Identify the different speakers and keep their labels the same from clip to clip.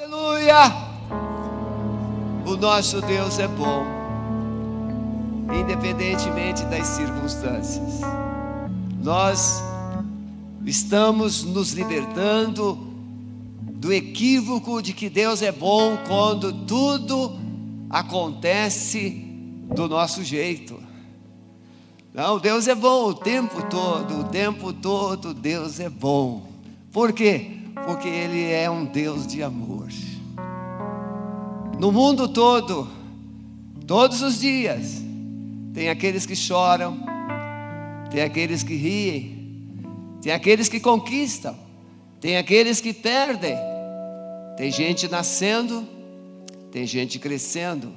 Speaker 1: Aleluia! O nosso Deus é bom, independentemente das circunstâncias. Nós estamos nos libertando do equívoco de que Deus é bom quando tudo acontece do nosso jeito. Não, Deus é bom o tempo todo Deus é bom. Por quê? Porque Ele é um Deus de amor. No mundo todo, todos os dias, tem aqueles que choram, tem aqueles que riem, tem aqueles que conquistam, tem aqueles que perdem, tem gente nascendo, tem gente crescendo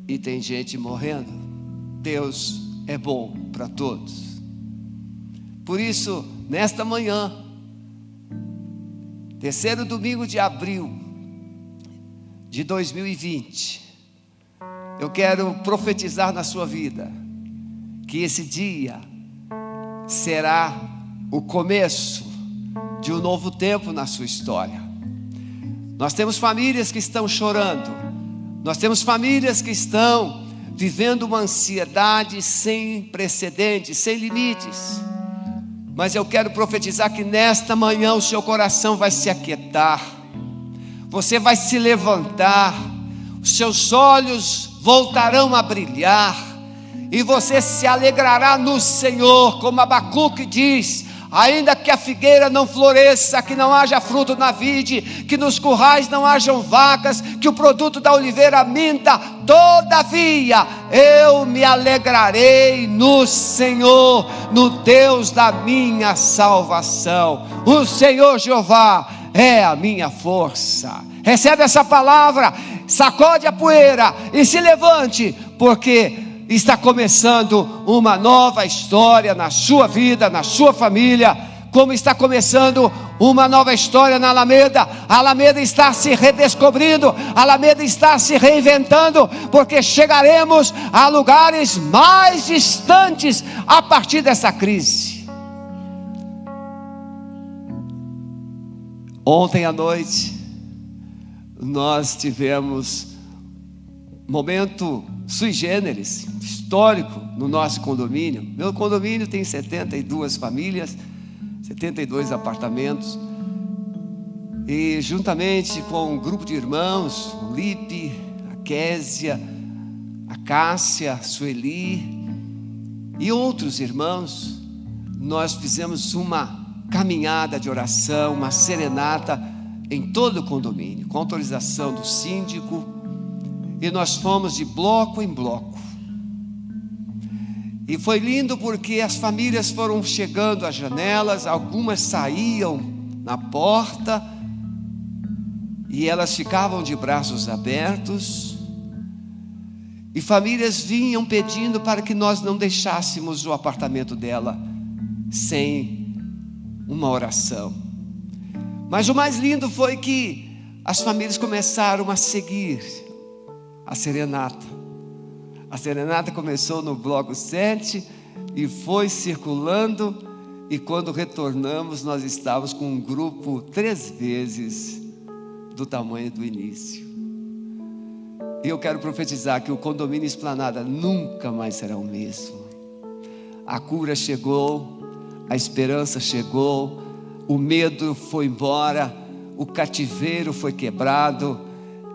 Speaker 1: e tem gente morrendo. Deus é bom para todos. Por isso, nesta manhã, terceiro domingo de abril de 2020, eu quero profetizar na sua vida que esse dia será o começo de um novo tempo na sua história. Nós temos famílias que estão chorando, nós temos famílias que estão vivendo uma ansiedade sem precedentes, sem limites. Mas eu quero profetizar que nesta manhã o seu coração vai se aquietar, você vai se levantar, os seus olhos voltarão a brilhar, e você se alegrará no Senhor, como Abacuque diz: ainda que a figueira não floresça, que não haja fruto na vide, que nos currais não hajam vacas, que o produto da oliveira minta, todavia eu me alegrarei no Senhor, no Deus da minha salvação. O Senhor Jeová é a minha força. Recebe essa palavra, sacode a poeira e se levante, porque está começando uma nova história na sua vida, na sua família, como está começando uma nova história na Alameda. A Alameda está se redescobrindo, a Alameda está se reinventando, porque chegaremos a lugares mais distantes a partir dessa crise. Ontem à noite, nós tivemos momento sui generis, histórico, no nosso condomínio. Meu condomínio tem 72 famílias, 72 apartamentos, e juntamente com um grupo de irmãos, o Lipe, a Késia, a Cássia, a Sueli e outros irmãos, nós fizemos uma caminhada de oração, uma serenata em todo o condomínio, com autorização do síndico, e nós fomos de bloco em bloco. E foi lindo porque as famílias foram chegando às janelas, algumas saíam na porta e elas ficavam de braços abertos, e famílias vinham pedindo para que nós não deixássemos o apartamento dela sem uma oração. Mas o mais lindo foi que as famílias começaram a seguir a serenata. A serenata começou no bloco 7 e foi circulando, e quando retornamos nós estávamos com um grupo 3 vezes do tamanho do início. E eu quero profetizar que o condomínio Esplanada nunca mais será o mesmo. A cura chegou, a esperança chegou, o medo foi embora, o cativeiro foi quebrado,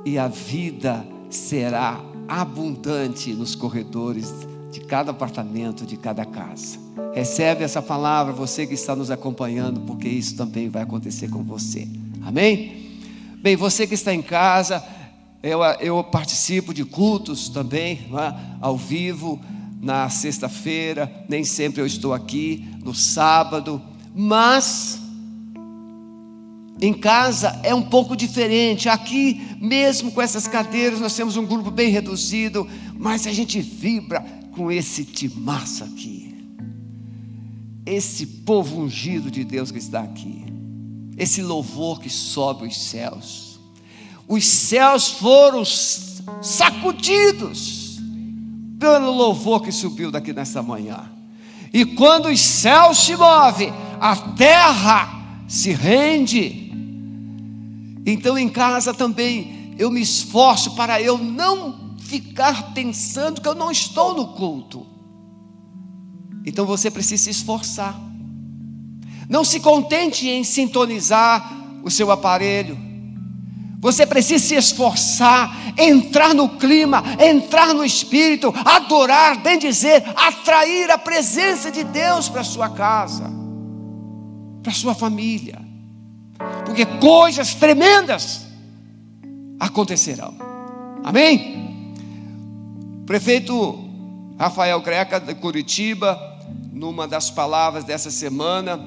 Speaker 1: e a vida será abundante nos corredores de cada apartamento, de cada casa. Recebe essa palavra, você que está nos acompanhando, porque isso também vai acontecer com você. Amém? Bem, você que está em casa, eu participo de cultos também, não é? Ao vivo, na sexta-feira, nem sempre eu estou aqui, no sábado, mas em casa é um pouco diferente. Aqui mesmo com essas cadeiras nós temos um grupo bem reduzido, mas a gente vibra com esse timaço aqui, esse povo ungido de Deus que está aqui, esse louvor que sobe os céus. Os céus foram sacudidos pelo louvor que subiu daqui nessa manhã. E quando os céus se movem, a terra se rende. Então em casa também eu me esforço para eu não ficar pensando que eu não estou no culto. Então você precisa se esforçar. Não se contente em sintonizar o seu aparelho. Você precisa se esforçar, entrar no clima, entrar no espírito, adorar, bem dizer, atrair a presença de Deus para a sua casa, para a sua família, porque coisas tremendas acontecerão. Amém? O prefeito Rafael Greca de Curitiba, numa das palavras dessa semana,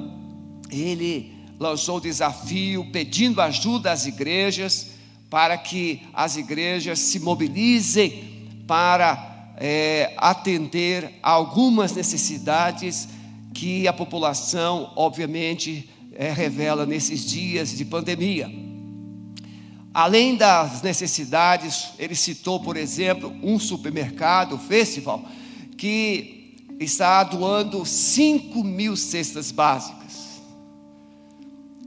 Speaker 1: ele lançou o desafio pedindo ajuda às igrejas, para que as igrejas se mobilizem para atender a algumas necessidades que a população, obviamente, revela nesses dias de pandemia. Além das necessidades, ele citou, por exemplo, um supermercado, o Festival, que está doando 5.000 cestas básicas.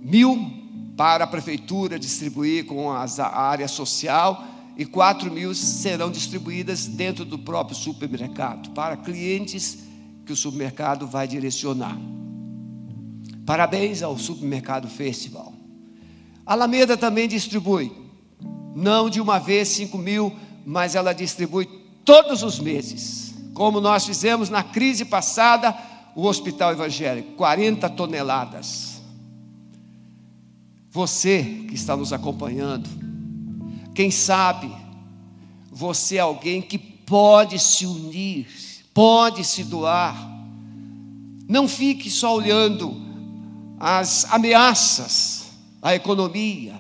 Speaker 1: 1.000 para a prefeitura distribuir com a área social e 4.000 serão distribuídas dentro do próprio supermercado, para clientes que o supermercado vai direcionar. Parabéns ao Supermercado Festival. A Alameda também distribui, não de uma vez 5.000, mas ela distribui todos os meses, como nós fizemos na crise passada, o Hospital Evangélico, 40 toneladas. Você que está nos acompanhando, quem sabe você é alguém que pode se unir, pode se doar. Não fique só olhando as ameaças à economia.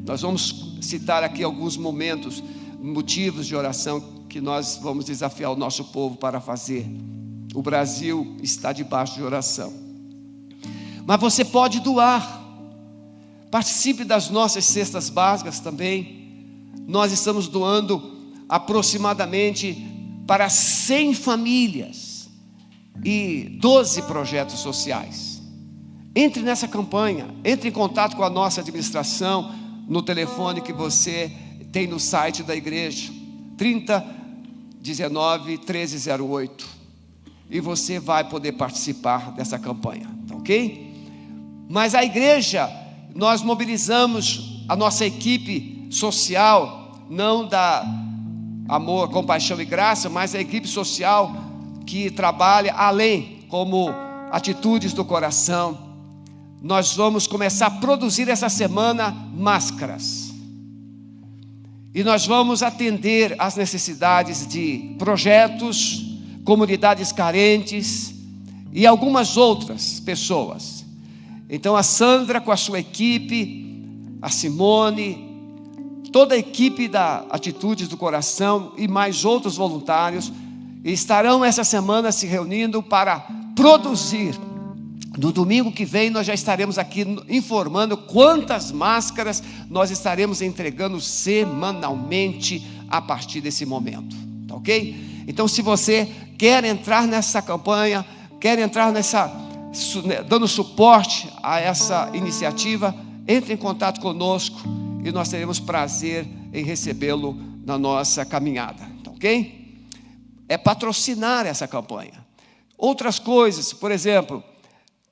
Speaker 1: Nós vamos citar aqui alguns motivos de oração que nós vamos desafiar o nosso povo para fazer. O Brasil está debaixo de oração. Mas você pode doar. Participe das nossas cestas básicas também. Nós estamos doando aproximadamente para 100 famílias e 12 projetos sociais. Entre nessa campanha, entre em contato com a nossa administração no telefone que você tem no site da igreja, 3019-1308, e você vai poder participar dessa campanha, tá ok? Mas a igreja, nós mobilizamos a nossa equipe social, não da Amor, Compaixão e Graça, mas a equipe social que trabalha além, como Atitudes do Coração. Nós vamos começar a produzir essa semana máscaras. E nós vamos atender às necessidades de projetos, comunidades carentes e algumas outras pessoas. Então a Sandra com a sua equipe, a Simone, toda a equipe da Atitudes do Coração e mais outros voluntários estarão essa semana se reunindo para produzir. No domingo que vem nós já estaremos aqui informando quantas máscaras nós estaremos entregando semanalmente a partir desse momento, tá ok? Então se você quer entrar nessa campanha, quer entrar dando suporte a essa iniciativa, entre em contato conosco e nós teremos prazer em recebê-lo na nossa caminhada, tá ok? É patrocinar essa campanha. Outras coisas, por exemplo,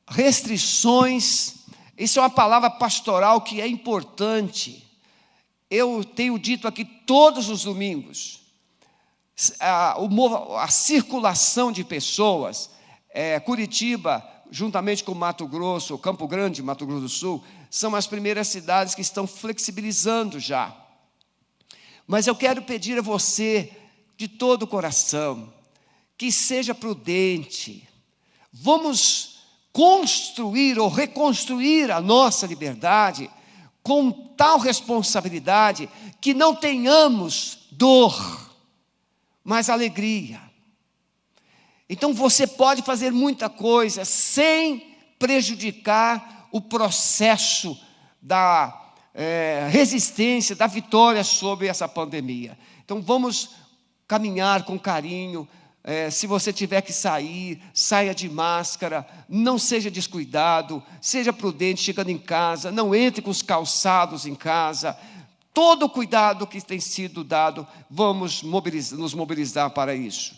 Speaker 1: restrições, isso é uma palavra pastoral que é importante. Eu tenho dito aqui todos os domingos, a circulação de pessoas, Curitiba, juntamente com Mato Grosso, Campo Grande, Mato Grosso do Sul, são as primeiras cidades que estão flexibilizando já. Mas eu quero pedir a você, de todo o coração, que seja prudente. Vamos construir ou reconstruir a nossa liberdade com tal responsabilidade que não tenhamos dor, mas alegria. Então você pode fazer muita coisa sem prejudicar o processo da resistência, da vitória sobre essa pandemia. Então vamos caminhar com carinho, Se você tiver que sair, saia de máscara, não seja descuidado, seja prudente chegando em casa, não entre com os calçados em casa. Todo o cuidado que tem sido dado, vamos nos mobilizar para isso.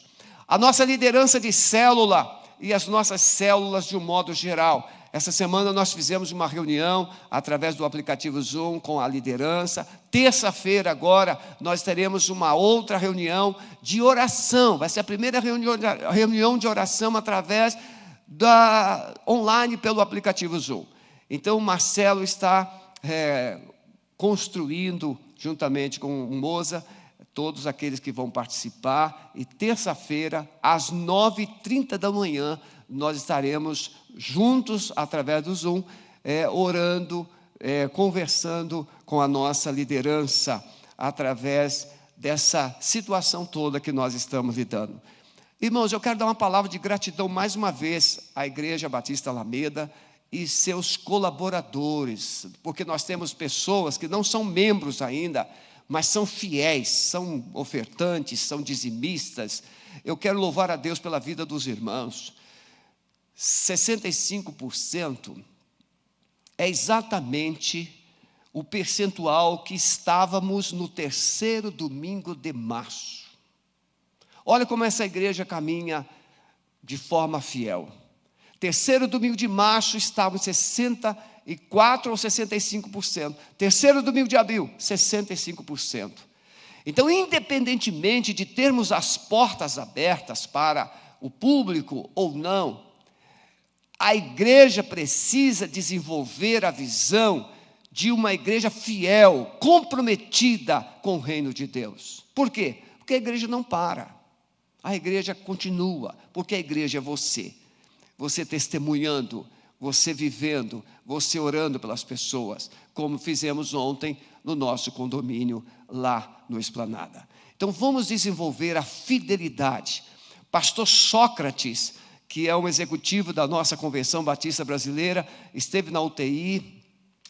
Speaker 1: A nossa liderança de célula e as nossas células de um modo geral. Essa semana nós fizemos uma reunião através do aplicativo Zoom com a liderança. Terça-feira agora nós teremos uma outra reunião de oração. Vai ser a primeira reunião de oração através online pelo aplicativo Zoom. Então o Marcelo está construindo, juntamente com o Moza, todos aqueles que vão participar. E terça-feira, às 9h30 da manhã, nós estaremos juntos, através do Zoom, orando, conversando com a nossa liderança, através dessa situação toda que nós estamos lidando. Irmãos, eu quero dar uma palavra de gratidão mais uma vez à Igreja Batista Alameda e seus colaboradores, porque nós temos pessoas que não são membros ainda, mas são fiéis, são ofertantes, são dizimistas. Eu quero louvar a Deus pela vida dos irmãos. 65% é exatamente o percentual que estávamos no terceiro domingo de março. Olha como essa igreja caminha de forma fiel. Terceiro domingo de março estávamos 64% ou 65%. Terceiro domingo de abril, 65%. Então, independentemente de termos as portas abertas para o público ou não, a igreja precisa desenvolver a visão de uma igreja fiel, comprometida com o reino de Deus. Por quê? Porque a igreja não para. A igreja continua, porque a igreja é você. Você testemunhando, você vivendo, você orando pelas pessoas, como fizemos ontem no nosso condomínio lá no Esplanada. Então vamos desenvolver a fidelidade. Pastor Sócrates, que é um executivo da nossa Convenção Batista Brasileira, esteve na UTI,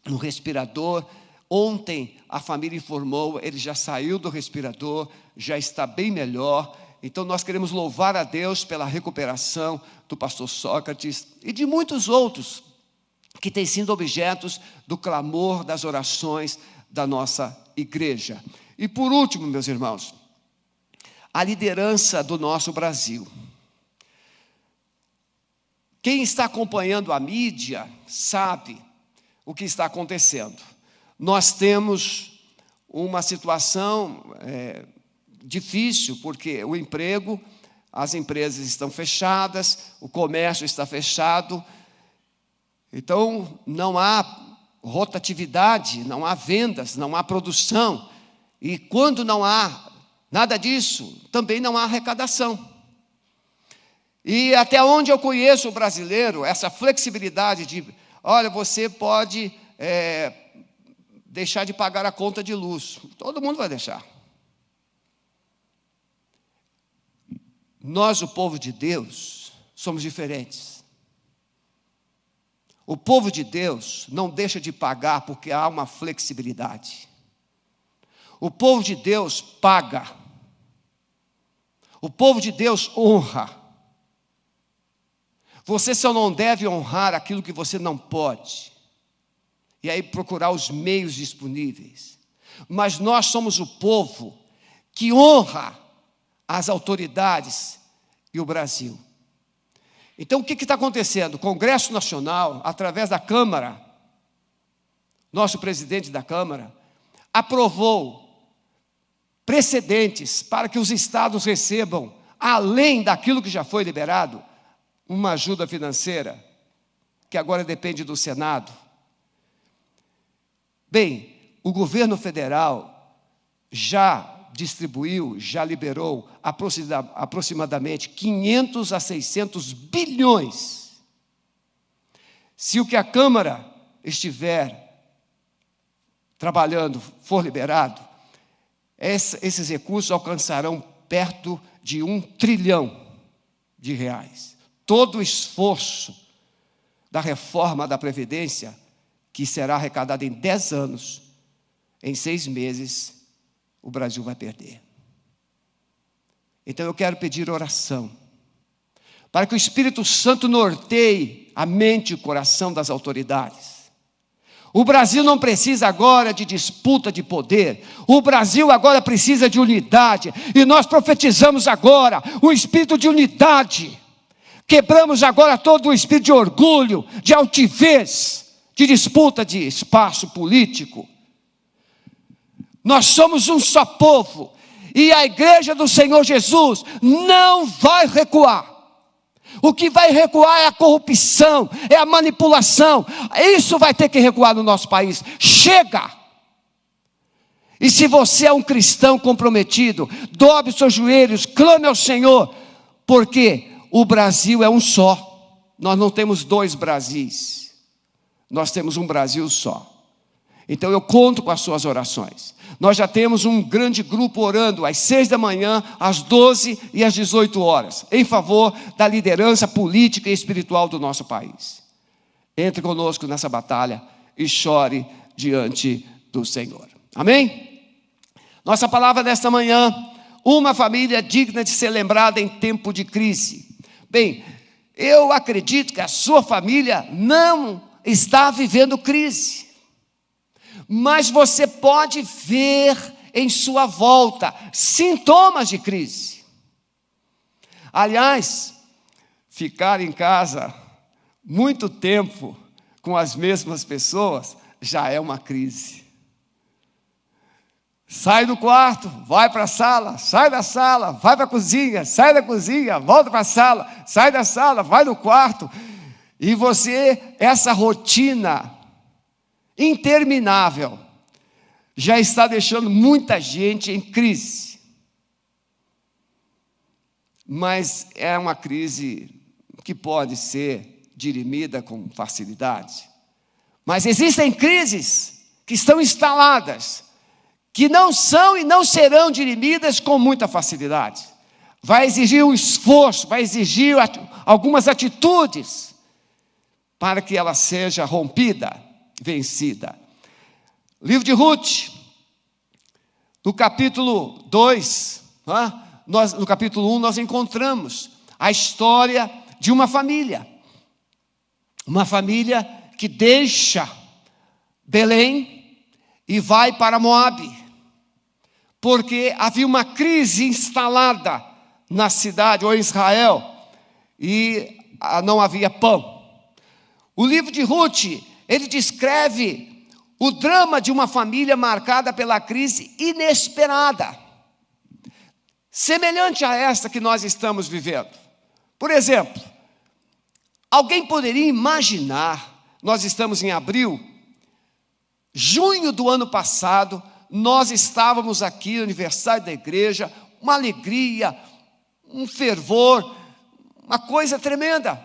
Speaker 1: no respirador. Ontem a família informou, ele já saiu do respirador, já está bem melhor. Então nós queremos louvar a Deus pela recuperação do pastor Sócrates e de muitos outros que têm sido objetos do clamor das orações da nossa igreja. E por último, meus irmãos, a liderança do nosso Brasil. Quem está acompanhando a mídia sabe o que está acontecendo. Nós temos uma situação difícil, porque o emprego, as empresas estão fechadas, o comércio está fechado, então não há rotatividade, não há vendas, não há produção, e quando não há nada disso, também não há arrecadação. E até onde eu conheço o brasileiro, essa flexibilidade de, olha, você pode deixar de pagar a conta de luz. Todo mundo vai deixar. Nós, o povo de Deus, somos diferentes. O povo de Deus não deixa de pagar porque há uma flexibilidade. O povo de Deus paga. O povo de Deus honra. Você só não deve honrar aquilo que você não pode. E aí procurar os meios disponíveis. Mas nós somos o povo que honra as autoridades e o Brasil. Então o que está acontecendo? O Congresso Nacional, através da Câmara, nosso presidente da Câmara, aprovou precedentes para que os estados recebam, além daquilo que já foi liberado, uma ajuda financeira, que agora depende do Senado. Bem, o governo federal já distribuiu, já liberou aproximadamente 500 a 600 bilhões. Se o que a Câmara estiver trabalhando for liberado, esses recursos alcançarão perto de R$1 trilhão. Todo o esforço da reforma da Previdência, que será arrecadada em 10 anos, em 6 meses, o Brasil vai perder. Então eu quero pedir oração, para que o Espírito Santo norteie a mente e o coração das autoridades. O Brasil não precisa agora de disputa de poder. O Brasil agora precisa de unidade. E nós profetizamos agora o espírito de unidade. Quebramos agora todo o espírito de orgulho, de altivez, de disputa de espaço político. Nós somos um só povo. E a igreja do Senhor Jesus não vai recuar. O que vai recuar é a corrupção, é a manipulação. Isso vai ter que recuar no nosso país. Chega! E se você é um cristão comprometido, dobre os seus joelhos, clame ao Senhor, porque o Brasil é um só. Nós não temos dois Brasis. Nós temos um Brasil só. Então eu conto com as suas orações. Nós já temos um grande grupo orando às 6 da manhã, às 12 e às 18 horas, em favor da liderança política e espiritual do nosso país. Entre conosco nessa batalha e chore diante do Senhor. Amém? Nossa palavra desta manhã: uma família digna de ser lembrada em tempo de crise. Bem, eu acredito que a sua família não está vivendo crise. Mas você pode ver em sua volta sintomas de crise. Aliás, ficar em casa muito tempo com as mesmas pessoas já é uma crise. Sai do quarto, vai para a sala, sai da sala, vai para a cozinha, sai da cozinha, volta para a sala, sai da sala, vai no quarto. E você, essa rotina interminável, já está deixando muita gente em crise. Mas é uma crise que pode ser dirimida com facilidade. Mas existem crises que estão instaladas, que não são e não serão dirimidas com muita facilidade. Vai exigir um esforço, vai exigir algumas atitudes para que ela seja rompida, vencida. Livro de Ruth, no capítulo 2, no capítulo 1, nós encontramos a história de uma família que deixa Belém e vai para Moabe, porque havia uma crise instalada na cidade, ou em Israel, e não havia pão. O livro de Ruth, ele descreve o drama de uma família marcada pela crise inesperada, semelhante a esta que nós estamos vivendo. Por exemplo, alguém poderia imaginar, nós estamos em abril, junho do ano passado, nós estávamos aqui no aniversário da igreja, uma alegria, um fervor, uma coisa tremenda.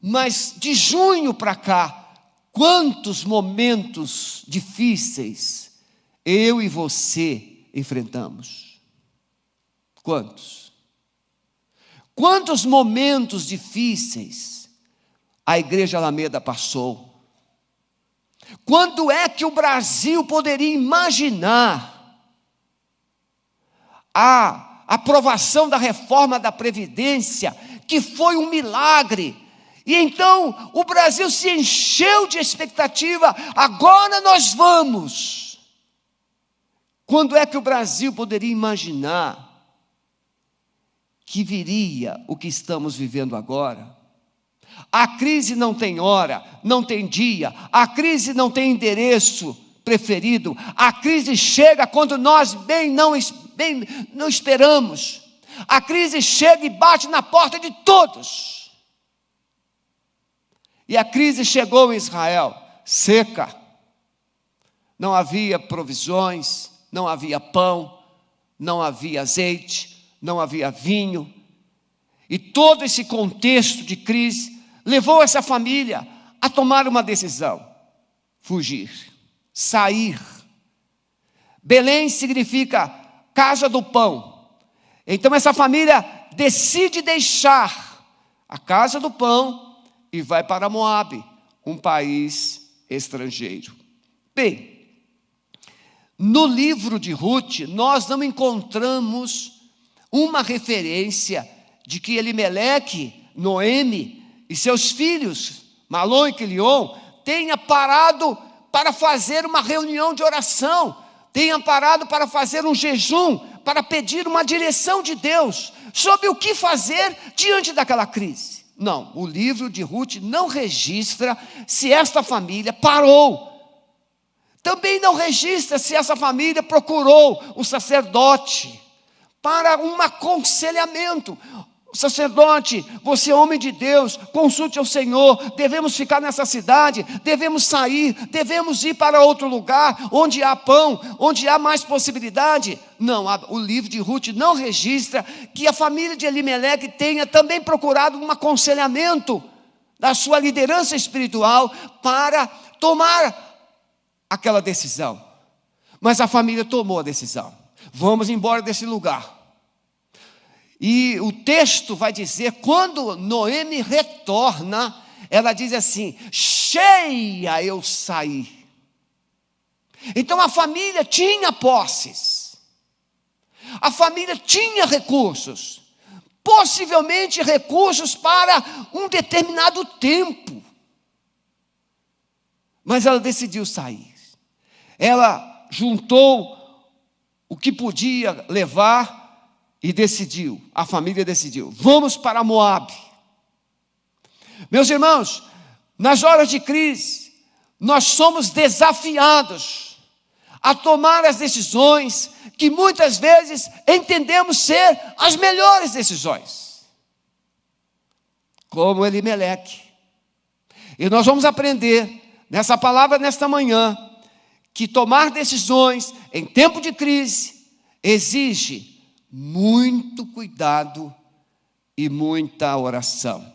Speaker 1: Mas de junho para cá, quantos momentos difíceis eu e você enfrentamos? Quantos? Quantos momentos difíceis a Igreja Alameda passou? Quando é que o Brasil poderia imaginar a aprovação da reforma da Previdência, que foi um milagre? E então o Brasil se encheu de expectativa, agora nós vamos. Quando é que o Brasil poderia imaginar que viria o que estamos vivendo agora? A crise não tem hora, não tem dia, a crise não tem endereço preferido, a crise chega quando nós bem não esperamos, a crise chega e bate na porta de todos. E a crise chegou em Israel, seca, não havia provisões, não havia pão, não havia azeite, não havia vinho, e todo esse contexto de crise levou essa família a tomar uma decisão: fugir, sair. Belém significa casa do pão. Então essa família decide deixar a casa do pão e vai para Moabe, um país estrangeiro. Bem, no livro de Ruth, nós não encontramos uma referência de que Elimeleque, Noemi e seus filhos, Malom e Quilion, tenha parado para fazer uma reunião de oração, tenha parado para fazer um jejum, para pedir uma direção de Deus sobre o que fazer diante daquela crise. Não, o livro de Ruth não registra se esta família parou. Também não registra se essa família procurou o sacerdote para um aconselhamento. Sacerdote, você é homem de Deus, consulte ao Senhor, devemos ficar nessa cidade, devemos sair, devemos ir para outro lugar, onde há pão, onde há mais possibilidade. Não, o livro de Ruth não registra que a família de Elimeleque tenha também procurado um aconselhamento da sua liderança espiritual para tomar aquela decisão. Mas a família tomou a decisão: vamos embora desse lugar. E o texto vai dizer, quando Noemi retorna, ela diz assim: cheia eu saí. Então a família tinha posses, a família tinha recursos, possivelmente recursos para um determinado tempo, mas ela decidiu sair. Ela juntou o que podia levar e decidiu, a família decidiu: vamos para Moabe. Meus irmãos, nas horas de crise, nós somos desafiados a tomar as decisões que muitas vezes entendemos ser as melhores decisões, como Elimeleque. E nós vamos aprender nessa palavra nesta manhã que tomar decisões em tempo de crise exige muito cuidado e muita oração.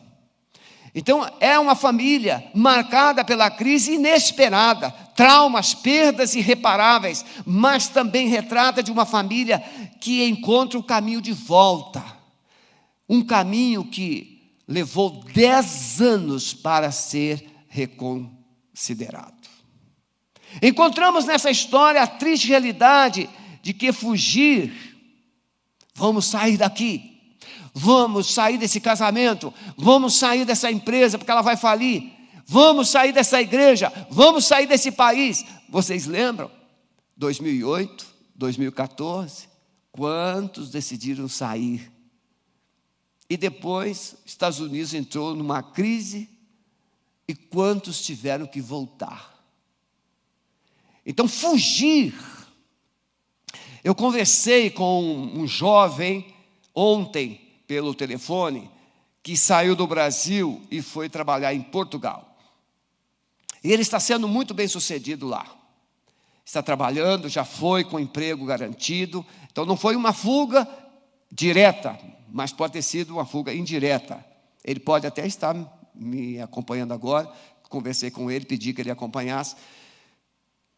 Speaker 1: Então, é uma família marcada pela crise inesperada, traumas, perdas irreparáveis, mas também retrata de uma família que encontra o caminho de volta. Um caminho que levou 10 anos para ser reconsiderado. Encontramos nessa história a triste realidade de que fugir, vamos sair daqui, vamos sair desse casamento, vamos sair dessa empresa porque ela vai falir, vamos sair dessa igreja, vamos sair desse país. Vocês lembram? 2008, 2014, quantos decidiram sair? E depois, Estados Unidos entrou numa crise e quantos tiveram que voltar? Então, fugir. Eu conversei com um jovem ontem pelo telefone que saiu do Brasil e foi trabalhar em Portugal. E ele está sendo muito bem sucedido lá. Está trabalhando, já foi com emprego garantido. Então não foi uma fuga direta, mas pode ter sido uma fuga indireta. Ele pode até estar me acompanhando agora. Conversei com ele, pedi que ele acompanhasse.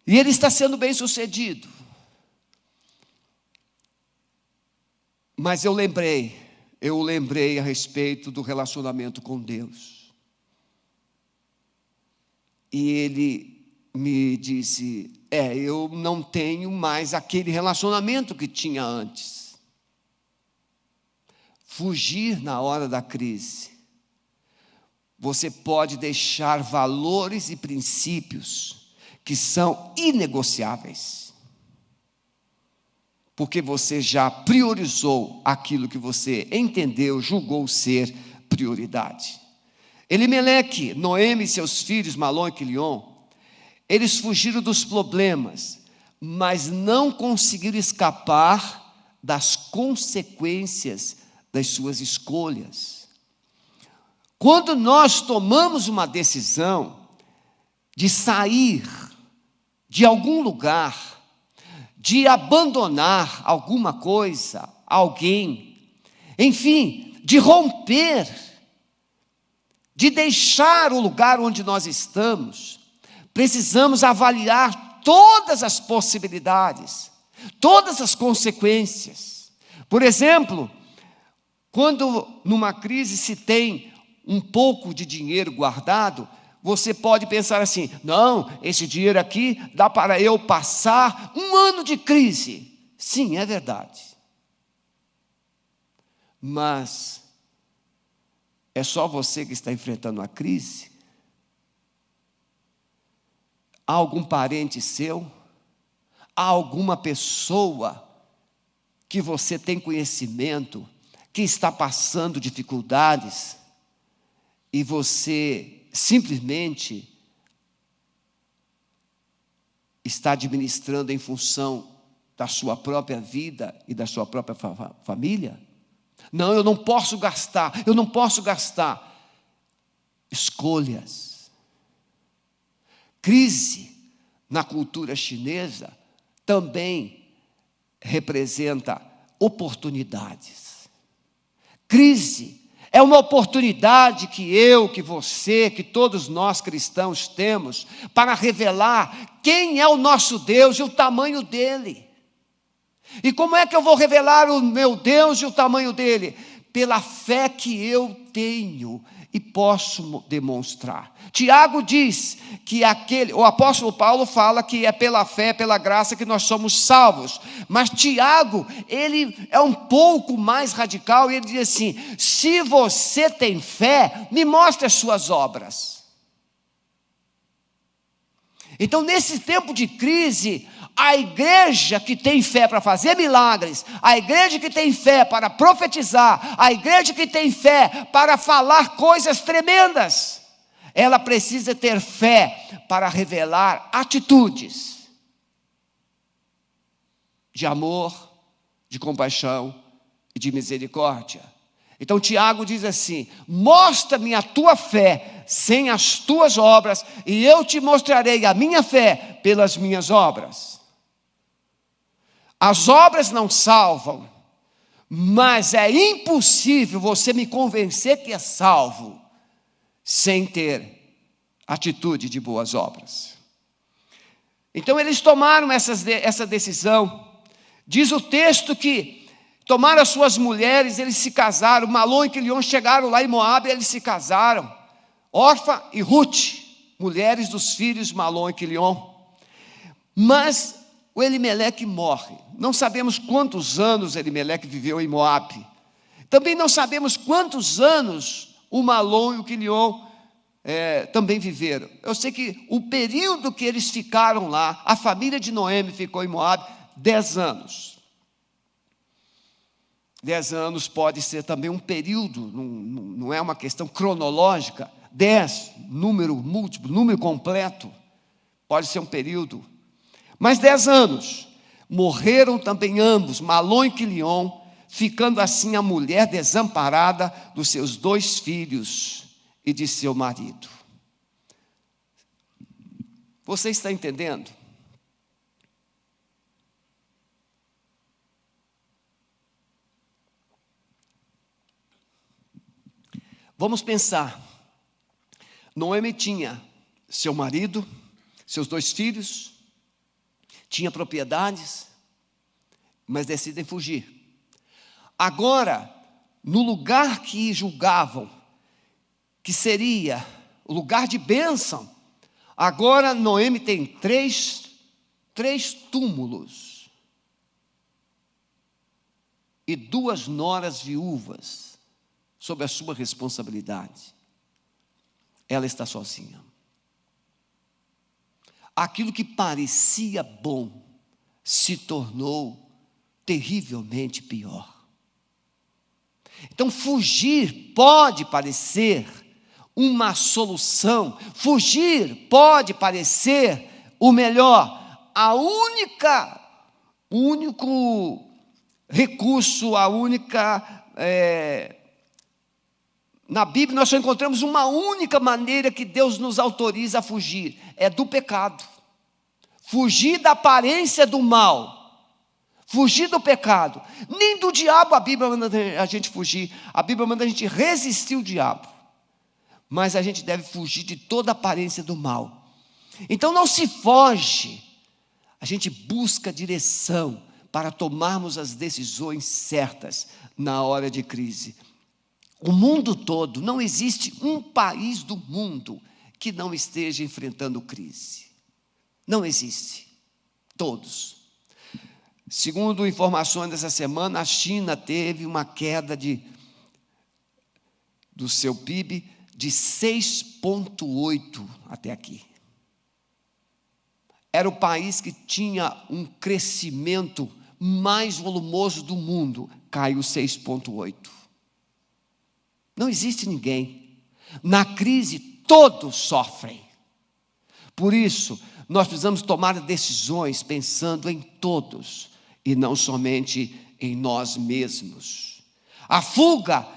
Speaker 1: E ele está sendo bem sucedido. Mas eu lembrei a respeito do relacionamento com Deus. E ele me disse: eu não tenho mais aquele relacionamento que tinha antes. Fugir na hora da crise. Você pode deixar valores e princípios que são inegociáveis, porque você já priorizou aquilo que você entendeu, julgou ser prioridade. Elimeleque, Noemi e seus filhos, Malom e Quilion, eles fugiram dos problemas, mas não conseguiram escapar das consequências das suas escolhas. Quando nós tomamos uma decisão de sair de algum lugar, de abandonar alguma coisa, alguém, enfim, de romper, de deixar o lugar onde nós estamos, precisamos avaliar todas as possibilidades, todas as consequências. Por exemplo, quando numa crise se tem um pouco de dinheiro guardado, você pode pensar assim: não, esse dinheiro aqui dá para eu passar um ano de crise. Sim, é verdade. Mas é só você que está enfrentando a crise? Há algum parente seu? Há alguma pessoa que você tem conhecimento, que está passando dificuldades, e você simplesmente está administrando em função da sua própria vida e da sua própria família? Não, eu não posso gastar. Escolhas. Crise na cultura chinesa também representa oportunidades. Crise é uma oportunidade que eu, que você, que todos nós cristãos temos para revelar quem é o nosso Deus e o tamanho dele. E como é que eu vou revelar o meu Deus e o tamanho dele? Pela fé que eu tenho e posso demonstrar. Tiago diz que o apóstolo Paulo fala que é pela fé, pela graça que nós somos salvos. Mas Tiago, ele é um pouco mais radical e ele diz assim: se você tem fé, me mostre as suas obras. Então, nesse tempo de crise, a igreja que tem fé para fazer milagres, a igreja que tem fé para profetizar, a igreja que tem fé para falar coisas tremendas, ela precisa ter fé para revelar atitudes de amor, de compaixão e de misericórdia. Então Tiago diz assim: mostra-me a tua fé sem as tuas obras, e eu te mostrarei a minha fé pelas minhas obras. As obras não salvam, mas é impossível você me convencer que é salvo sem ter atitude de boas obras. Então eles tomaram essa decisão. Diz o texto que tomaram as suas mulheres, eles se casaram. Malom e Quilion chegaram lá em Moabe, eles se casaram. Orfa e Ruth, mulheres dos filhos Malom e Quilion. Mas o Elimeleque morre. Não sabemos quantos anos Elimeleque viveu em Moabe. Também não sabemos quantos anos o Malom e o Quilion também viveram. Eu sei que o período que eles ficaram lá, a família de Noemi ficou em Moabe 10 anos. 10 anos pode ser também um período, não é uma questão cronológica. 10, número múltiplo, número completo, pode ser um período. Mas 10 anos, morreram também ambos, Malom e Quilion, ficando assim a mulher desamparada dos seus 2 filhos e de seu marido. Você está entendendo? Vamos pensar. Noemi tinha seu marido, seus 2 filhos, tinha propriedades, mas decidem fugir. Agora, no lugar que julgavam que seria o lugar de bênção, agora Noemi tem três túmulos e 2 noras viúvas sob a sua responsabilidade. Ela está sozinha. Aquilo que parecia bom se tornou terrivelmente pior. Então, fugir pode parecer uma solução, fugir pode parecer o melhor. O único recurso, na Bíblia nós só encontramos uma única maneira que Deus nos autoriza a fugir, é do pecado. Fugir da aparência do mal, fugir do pecado. Nem do diabo a Bíblia manda a gente fugir, a Bíblia manda a gente resistir o diabo. Mas a gente deve fugir de toda aparência do mal. Então não se foge, a gente busca direção para tomarmos as decisões certas na hora de crise. O mundo todo, não existe um país do mundo que não esteja enfrentando crise. Não existe. Todos. Segundo informações dessa semana, a China teve uma queda do seu PIB de 6,8 até aqui. Era o país que tinha um crescimento mais volumoso do mundo, caiu 6,8. Não existe ninguém. Na crise, todos sofrem. Por isso, nós precisamos tomar decisões pensando em todos e não somente em nós mesmos. A fuga,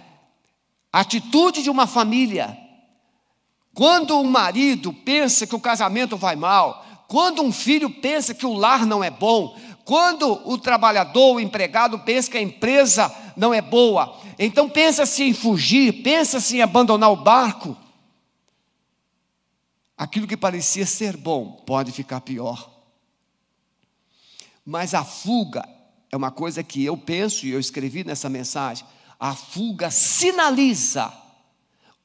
Speaker 1: a atitude de uma família. Quando um marido pensa que o casamento vai mal, quando um filho pensa que o lar não é bom, quando o trabalhador, o empregado pensa que a empresa não é boa, então pensa-se em fugir, pensa-se em abandonar o barco. Aquilo que parecia ser bom pode ficar pior. Mas a fuga é uma coisa que eu penso e eu escrevi nessa mensagem. A fuga sinaliza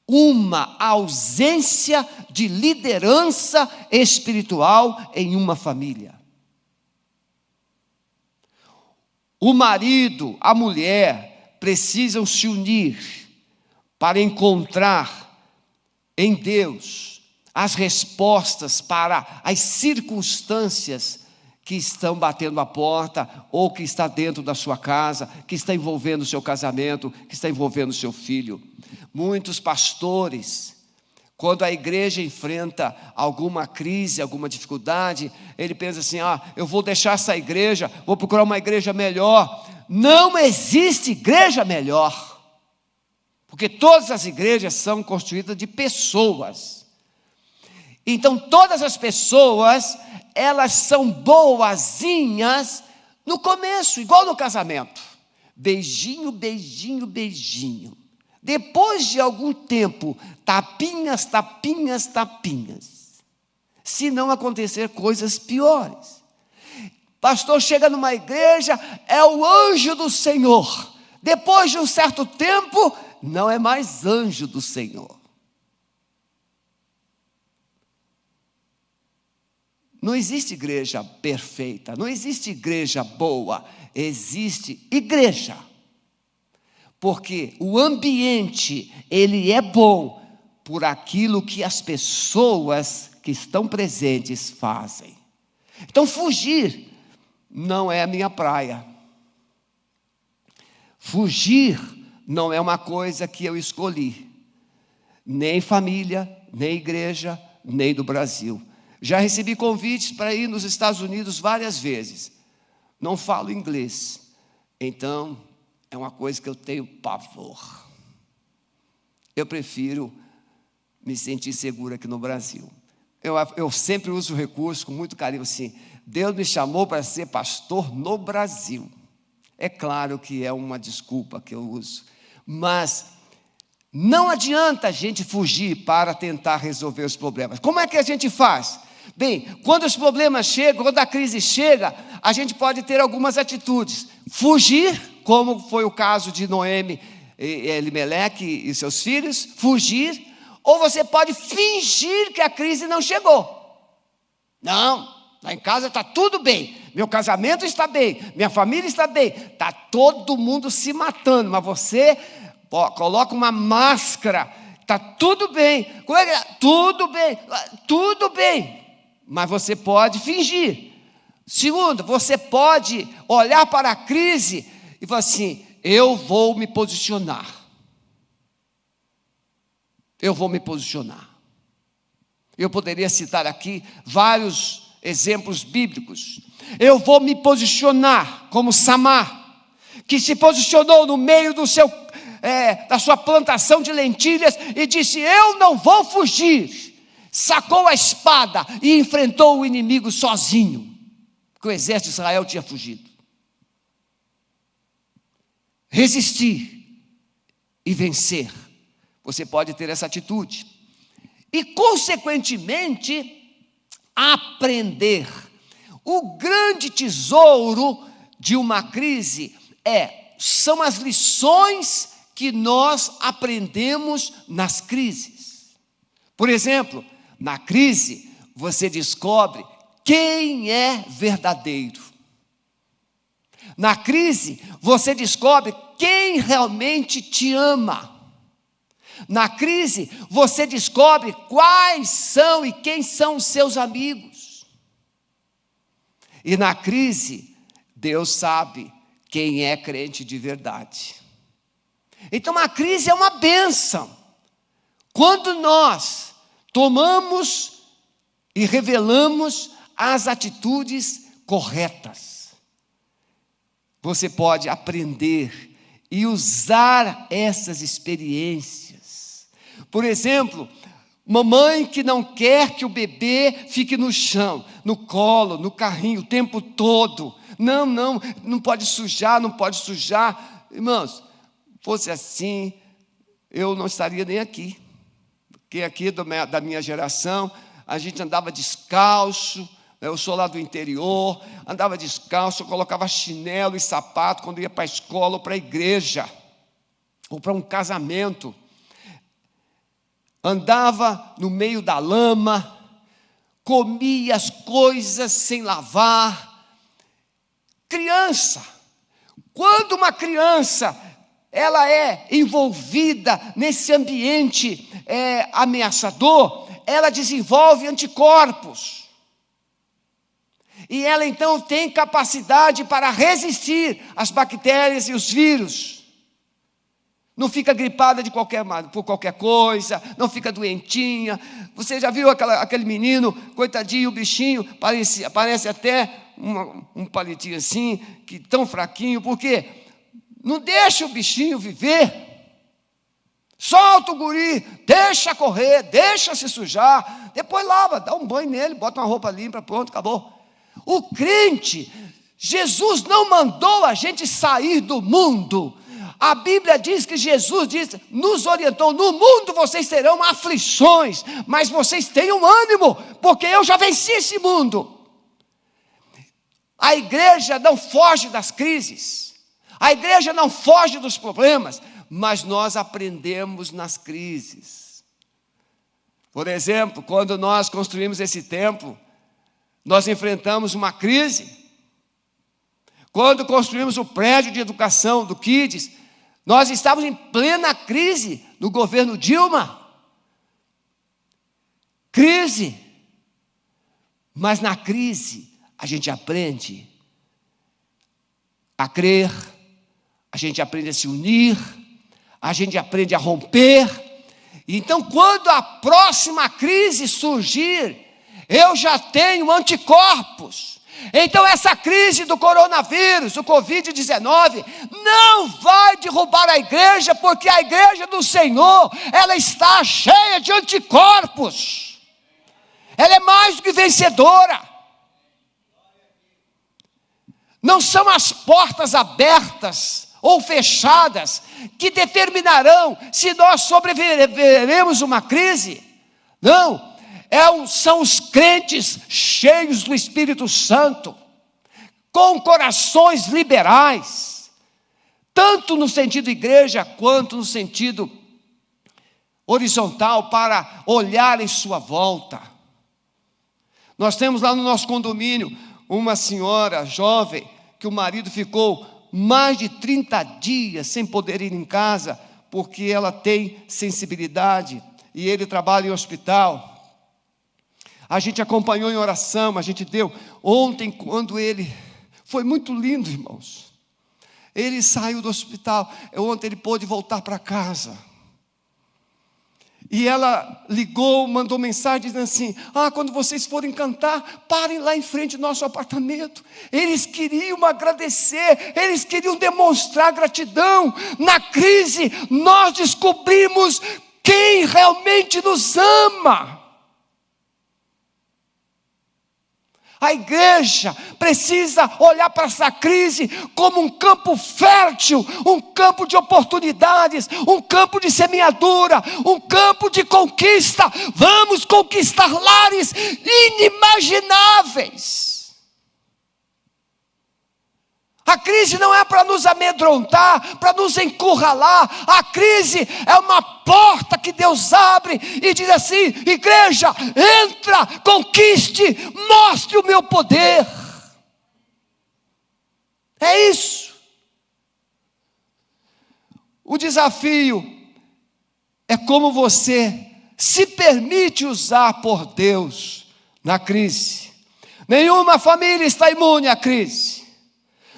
Speaker 1: uma ausência de liderança espiritual em uma família. O marido, a mulher precisam se unir para encontrar em Deus as respostas para as circunstâncias que estão batendo a porta, ou que está dentro da sua casa, que está envolvendo o seu casamento, que está envolvendo o seu filho. Muitos pastores, quando a igreja enfrenta alguma crise, alguma dificuldade, ele pensa assim, eu vou deixar essa igreja, vou procurar uma igreja melhor. Não existe igreja melhor, porque todas as igrejas são constituídas de pessoas. Então todas as pessoas, elas são boazinhas no começo, igual no casamento. Beijinho, beijinho, beijinho. Depois de algum tempo, tapinhas, tapinhas, tapinhas. Se não acontecer coisas piores. Pastor chega numa igreja, é o anjo do Senhor. Depois de um certo tempo, não é mais anjo do Senhor. Não existe igreja perfeita, não existe igreja boa, existe igreja. Porque o ambiente, ele é bom por aquilo que as pessoas que estão presentes fazem. Então fugir não é a minha praia. Fugir não é uma coisa que eu escolhi. Nem família, nem igreja, nem do Brasil. Já recebi convites para ir nos Estados Unidos várias vezes. Não falo inglês. Então, é uma coisa que eu tenho pavor. Eu prefiro me sentir seguro aqui no Brasil. Eu sempre uso o recurso com muito carinho assim. Deus me chamou para ser pastor no Brasil. É claro que é uma desculpa que eu uso. Mas não adianta a gente fugir para tentar resolver os problemas. Como é que a gente faz? Bem, quando os problemas chegam, quando a crise chega, a gente pode ter algumas atitudes. Fugir, como foi o caso de Noemi e Elimeleque e seus filhos, fugir, ou você pode fingir que a crise não chegou. Não, lá em casa está tudo bem, meu casamento está bem, minha família está bem, está todo mundo se matando, mas você coloca uma máscara, está tudo bem. Como é que é? Tudo bem, tudo bem. Mas você pode fingir. Segundo, você pode olhar para a crise e falar assim, eu vou me posicionar. Eu vou me posicionar. Eu poderia citar aqui vários exemplos bíblicos. Eu vou me posicionar como Samar, que se posicionou no meio da sua plantação de lentilhas e disse, eu não vou fugir. Sacou a espada e enfrentou o inimigo sozinho, porque o exército de Israel tinha fugido. Resistir e vencer. Você pode ter essa atitude. E, consequentemente, aprender. O grande tesouro de uma crise são as lições que nós aprendemos nas crises. Por exemplo, na crise, você descobre quem é verdadeiro. Na crise, você descobre quem realmente te ama. Na crise, você descobre quais são e quem são os seus amigos. E na crise, Deus sabe quem é crente de verdade. Então a crise é uma bênção. Quando nós tomamos e revelamos as atitudes corretas, você pode aprender e usar essas experiências. Por exemplo, mamãe que não quer que o bebê fique no chão, no colo, no carrinho o tempo todo. Não pode sujar, não pode sujar. Irmãos, fosse assim, eu não estaria nem aqui. Porque aqui da minha geração, a gente andava descalço. Eu sou lá do interior, andava descalço, eu colocava chinelo e sapato quando ia para a escola ou para a igreja, ou para um casamento. Andava no meio da lama, comia as coisas sem lavar. Criança, quando uma criança ela é envolvida nesse ambiente ameaçador, ela desenvolve anticorpos. E ela então tem capacidade para resistir às bactérias e os vírus. Não fica gripada por qualquer coisa, não fica doentinha. Você já viu aquele menino, coitadinho, o bichinho, parece até um palitinho assim, que tão fraquinho, por quê? Não deixa o bichinho viver. Solta o guri, deixa correr, deixa se sujar, depois lava, dá um banho nele, bota uma roupa limpa, pronto, acabou. O crente, Jesus não mandou a gente sair do mundo. A Bíblia diz que Jesus nos orientou: no mundo vocês terão aflições, mas vocês tenham ânimo, porque eu já venci esse mundo. A igreja não foge das crises, a igreja não foge dos problemas, mas nós aprendemos nas crises. Por exemplo, quando nós construímos esse templo, nós enfrentamos uma crise. Quando construímos o prédio de educação do Kids, nós estávamos em plena crise no governo Dilma. Crise. Mas na crise, a gente aprende a crer, a gente aprende a se unir, a gente aprende a romper. Então, quando a próxima crise surgir, eu já tenho anticorpos. Então essa crise do coronavírus, do Covid-19, não vai derrubar a igreja, porque a igreja do Senhor, ela está cheia de anticorpos. Ela é mais do que vencedora. Não são as portas abertas ou fechadas que determinarão se nós sobreviveremos uma crise. Não. São os crentes cheios do Espírito Santo, com corações liberais, tanto no sentido igreja, quanto no sentido horizontal, para olhar em sua volta. Nós temos lá no nosso condomínio uma senhora jovem, que o marido ficou mais de 30 dias sem poder ir em casa, porque ela tem sensibilidade, e ele trabalha em hospital. A gente acompanhou em oração, a gente deu. Ontem, quando ele... Foi muito lindo, irmãos. Ele saiu do hospital. Ontem ele pôde voltar para casa. E ela ligou, mandou mensagem dizendo assim: quando vocês forem cantar, parem lá em frente do nosso apartamento. Eles queriam agradecer, eles queriam demonstrar gratidão. Na crise, nós descobrimos quem realmente nos ama. A igreja precisa olhar para essa crise como um campo fértil, um campo de oportunidades, um campo de semeadura, um campo de conquista. Vamos conquistar lares inimagináveis. A crise não é para nos amedrontar, para nos encurralar. A crise é uma porta que Deus abre e diz assim: igreja, entra, conquiste, mostre o meu poder. É isso. O desafio é como você se permite usar por Deus na crise. Nenhuma família está imune à crise,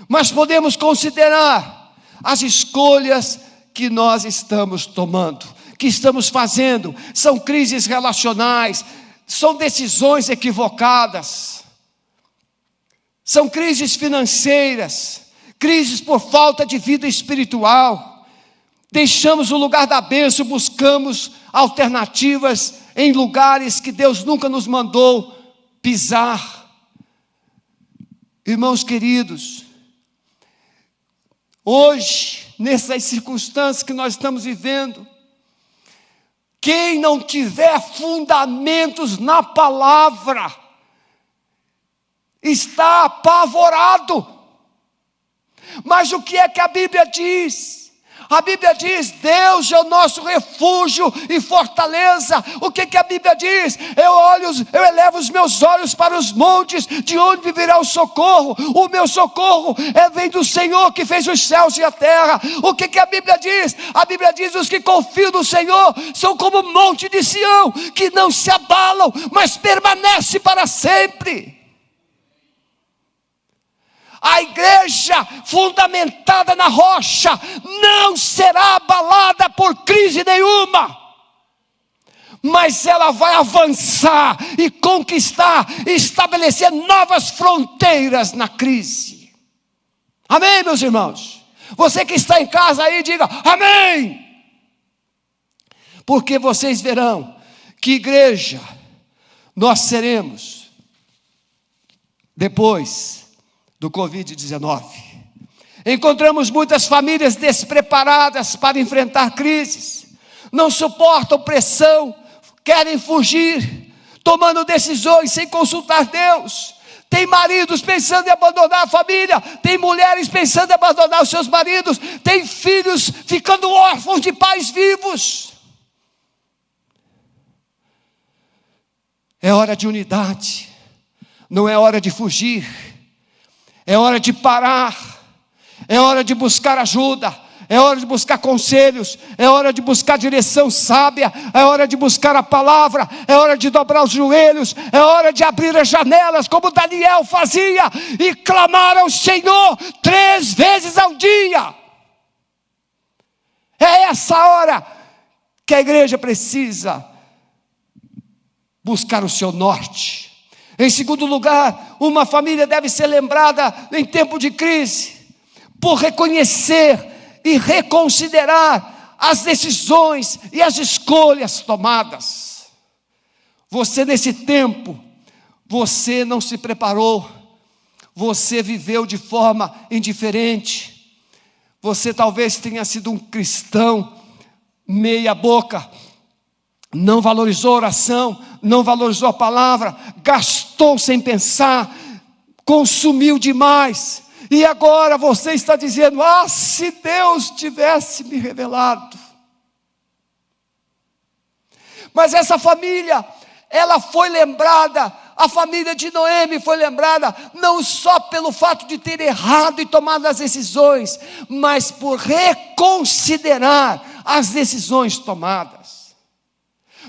Speaker 1: mas podemos considerar as escolhas que nós estamos tomando, que estamos fazendo. São crises relacionais, são decisões equivocadas, são crises financeiras, crises por falta de vida espiritual. Deixamos o lugar da bênção, buscamos alternativas em lugares que Deus nunca nos mandou pisar. Irmãos queridos, hoje, nessas circunstâncias que nós estamos vivendo, quem não tiver fundamentos na palavra, está apavorado. Mas o que é que a Bíblia diz? A Bíblia diz: Deus é o nosso refúgio e fortaleza. O que a Bíblia diz? Eu elevo os meus olhos para os montes, de onde virá o socorro? O meu socorro vem do Senhor que fez os céus e a terra. O que a Bíblia diz? A Bíblia diz: os que confiam no Senhor são como o monte de Sião, que não se abalam, mas permanece para sempre. A igreja fundamentada na rocha não será abalada por crise nenhuma, mas ela vai avançar e conquistar, e estabelecer novas fronteiras na crise. Amém, meus irmãos? Você que está em casa aí, diga amém, porque vocês verão que igreja nós seremos depois do Covid-19. Encontramos muitas famílias despreparadas para enfrentar crises, não suportam pressão, querem fugir, tomando decisões sem consultar Deus. Tem maridos pensando em abandonar a família, tem mulheres pensando em abandonar os seus maridos, tem filhos ficando órfãos de pais vivos. É hora de unidade, não é hora de fugir. É hora de parar, é hora de buscar ajuda, é hora de buscar conselhos, é hora de buscar direção sábia, é hora de buscar a palavra, é hora de dobrar os joelhos, é hora de abrir as janelas, como Daniel fazia, e clamar ao Senhor 3 vezes ao dia. É essa hora que a igreja precisa buscar o seu norte. Em segundo lugar, uma família deve ser lembrada em tempo de crise, por reconhecer e reconsiderar as decisões e as escolhas tomadas. Você nesse tempo, você não se preparou, você viveu de forma indiferente, você talvez tenha sido um cristão meia boca, não valorizou a oração, não valorizou a palavra, gastou sem pensar, consumiu demais, e agora você está dizendo: se Deus tivesse me revelado. Mas essa família, ela foi lembrada, a família de Noemi foi lembrada, não só pelo fato de ter errado e tomado as decisões, mas por reconsiderar as decisões tomadas.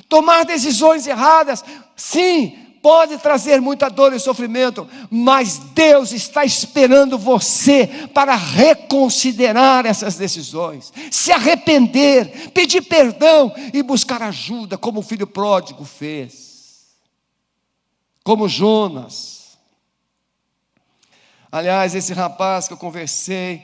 Speaker 1: Tomar decisões erradas, sim, pode trazer muita dor e sofrimento, mas Deus está esperando você para reconsiderar essas decisões, se arrepender, pedir perdão e buscar ajuda, como o filho pródigo fez, como Jonas. Aliás, esse rapaz que eu conversei,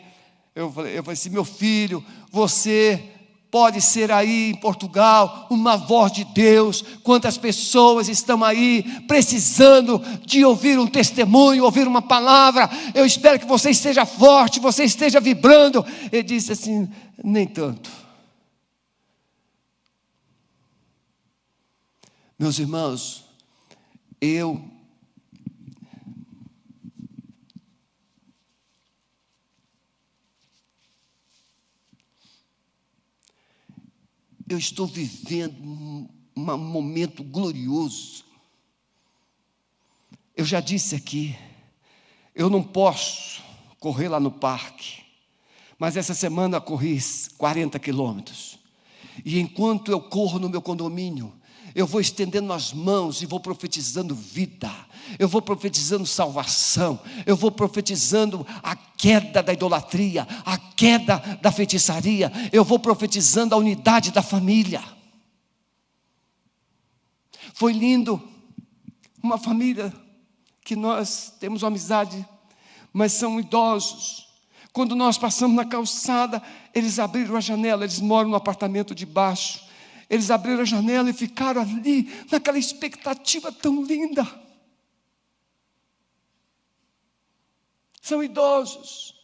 Speaker 1: eu falei assim: meu filho, você pode ser aí em Portugal uma voz de Deus. Quantas pessoas estão aí precisando de ouvir um testemunho, ouvir uma palavra. Eu espero que você esteja forte, você esteja vibrando. Ele disse assim: nem tanto. Meus irmãos, eu estou vivendo um momento glorioso. Eu já disse aqui, eu não posso correr lá no parque. Mas essa semana eu corri 40 quilômetros. E enquanto eu corro no meu condomínio, eu vou estendendo as mãos e vou profetizando vida. Eu vou profetizando salvação. Eu vou profetizando a queda da idolatria, a queda da feitiçaria. Eu vou profetizando a unidade da família. Foi lindo. Uma família que nós temos uma amizade, mas são idosos. Quando nós passamos na calçada, eles abriram a janela, eles moram no apartamento de baixo. Eles abriram a janela e ficaram ali, naquela expectativa tão linda. São idosos.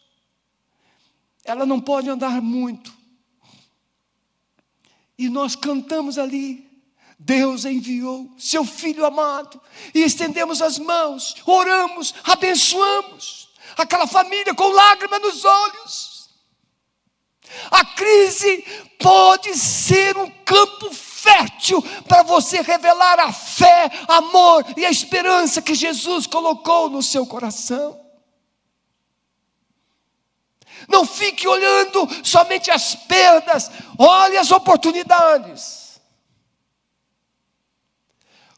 Speaker 1: Ela não pode andar muito. E nós cantamos ali. Deus enviou seu Filho amado. E estendemos as mãos, oramos, abençoamos aquela família com lágrimas nos olhos. A crise pode ser um campo fértil para você revelar a fé, amor e a esperança que Jesus colocou no seu coração. Não fique olhando somente as perdas, olhe as oportunidades.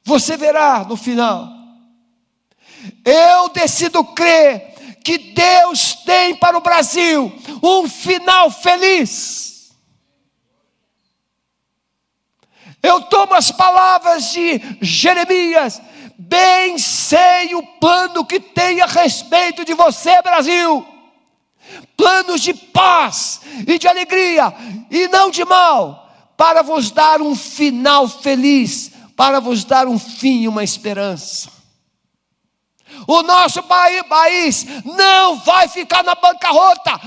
Speaker 1: Você verá no final. Eu decido crer que Deus tem para o Brasil um final feliz. Eu tomo as palavras de Jeremias: bem sei o plano que tem a respeito de você, Brasil. Planos de paz e de alegria, e não de mal, para vos dar um final feliz, para vos dar um fim e uma esperança. O nosso país não vai ficar na bancarrota.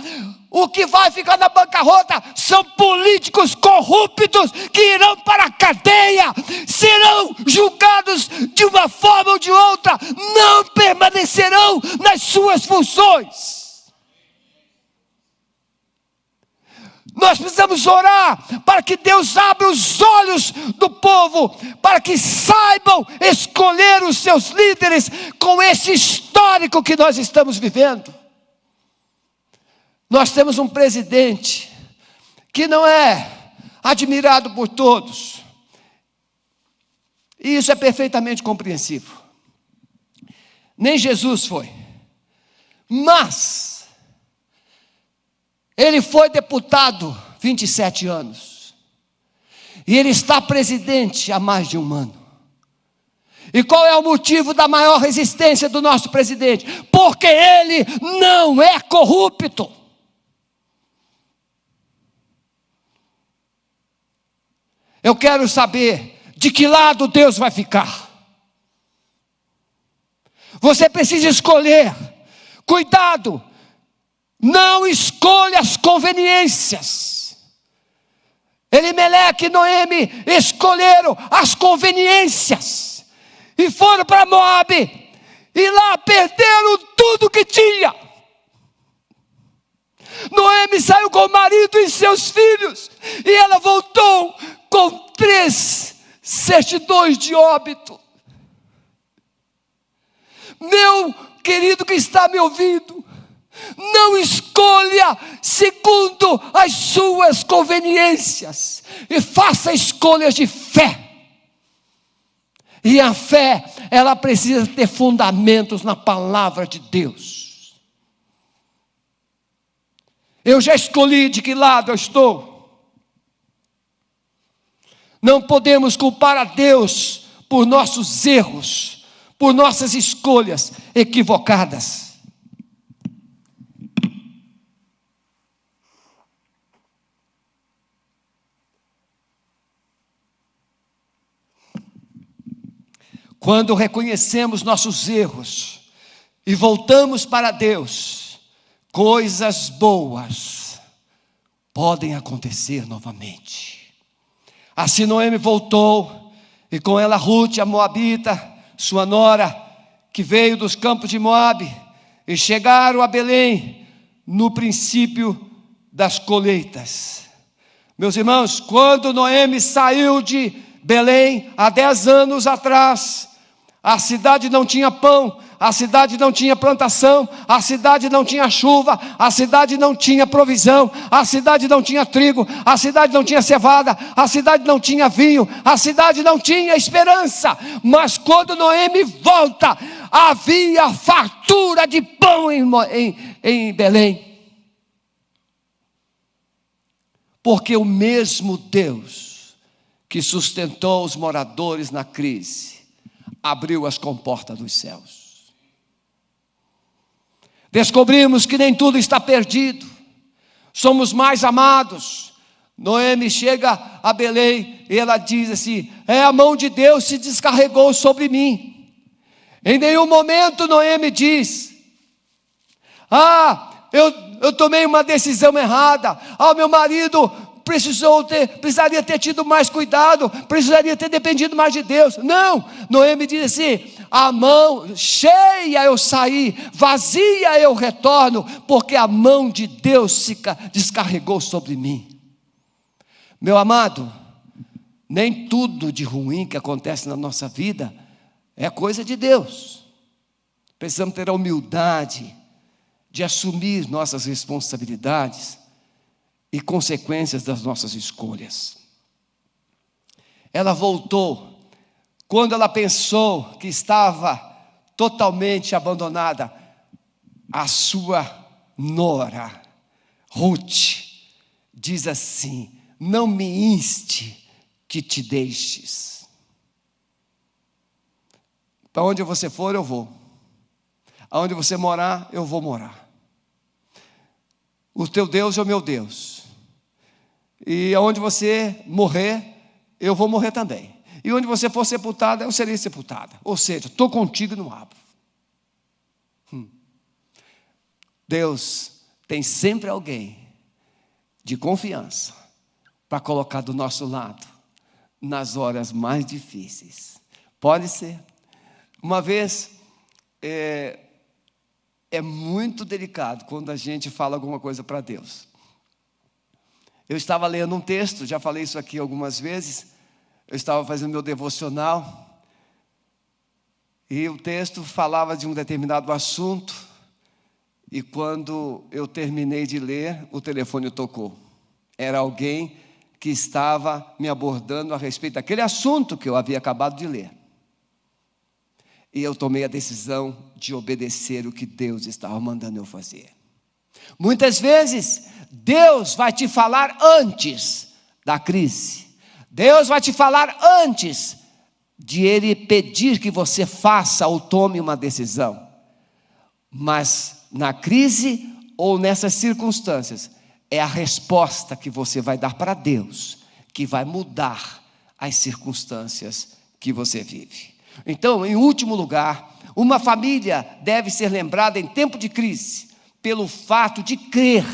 Speaker 1: O que vai ficar na bancarrota são políticos corruptos que irão para a cadeia, serão julgados de uma forma ou de outra, não permanecerão nas suas funções. Nós precisamos orar para que Deus abra os olhos do povo, para que saibam escolher os seus líderes com esse histórico que nós estamos vivendo. Nós temos um presidente que não é admirado por todos, e isso é perfeitamente compreensível. Nem Jesus foi, mas ele foi deputado 27 anos. E ele está presidente há mais de um ano. E qual é o motivo da maior resistência do nosso presidente? Porque ele não é corrupto. Eu quero saber de que lado Deus vai ficar. Você precisa escolher. Cuidado. Não escolha as conveniências. Elimeleque e Noemi escolheram as conveniências e foram para Moabe, e lá perderam tudo que tinha. Noemi saiu com o marido e seus filhos, e ela voltou com 3 certidões de óbito. Meu querido que está me ouvindo, não escolha segundo as suas conveniências, e faça escolhas de fé. E a fé, ela precisa ter fundamentos na palavra de Deus. Eu já escolhi de que lado eu estou. Não podemos culpar a Deus por nossos erros, por nossas escolhas equivocadas. Quando reconhecemos nossos erros e voltamos para Deus, coisas boas podem acontecer novamente. Assim Noemi voltou, e com ela Ruth, a moabita, sua nora, que veio dos campos de Moabe, e chegaram a Belém no princípio das colheitas. Meus irmãos, quando Noemi saiu de Belém há 10 anos atrás, A cidade não tinha pão, a cidade não tinha plantação, a cidade não tinha chuva, a cidade não tinha provisão, a cidade não tinha trigo, a cidade não tinha cevada, a cidade não tinha vinho, a cidade não tinha esperança. Mas quando Noemi volta, havia fartura de pão em Belém. Porque o mesmo Deus que sustentou os moradores na crise, abriu as comportas dos céus. Descobrimos que nem tudo está perdido. Somos mais amados. Noemi chega a Belém e ela diz assim: a mão de Deus se descarregou sobre mim. Em nenhum momento Noemi diz: eu tomei uma decisão errada. Meu marido precisaria ter tido mais cuidado, precisaria ter dependido mais de Deus. Não, Noemi diz assim: a mão cheia eu saí, vazia eu retorno, porque a mão de Deus se descarregou sobre mim. Meu amado, nem tudo de ruim que acontece na nossa vida é coisa de Deus. Precisamos ter a humildade de assumir nossas responsabilidades e consequências das nossas escolhas. Ela voltou, quando ela pensou que estava totalmente abandonada, a sua nora, Ruth, diz assim: não me inste que te deixes. Para onde você for, eu vou. Aonde você morar, eu vou morar. O teu Deus é o meu Deus. E aonde você morrer, eu vou morrer também. E onde você for sepultada, eu serei sepultada. Ou seja, estou contigo e não abro. Deus tem sempre alguém de confiança para colocar do nosso lado nas horas mais difíceis. Pode ser. Uma vez, é muito delicado quando a gente fala alguma coisa para Deus. Eu estava lendo um texto, já falei isso aqui algumas vezes. Eu estava fazendo meu devocional e o texto falava de um determinado assunto, e quando eu terminei de ler, o telefone tocou. Era alguém que estava me abordando a respeito daquele assunto que eu havia acabado de ler. E eu tomei a decisão de obedecer o que Deus estava mandando eu fazer. Muitas vezes, Deus vai te falar antes da crise. Deus vai te falar antes de Ele pedir que você faça ou tome uma decisão. Mas na crise ou nessas circunstâncias, é a resposta que você vai dar para Deus que vai mudar as circunstâncias que você vive. Então, em último lugar, uma família deve ser lembrada em tempo de crise pelo fato de crer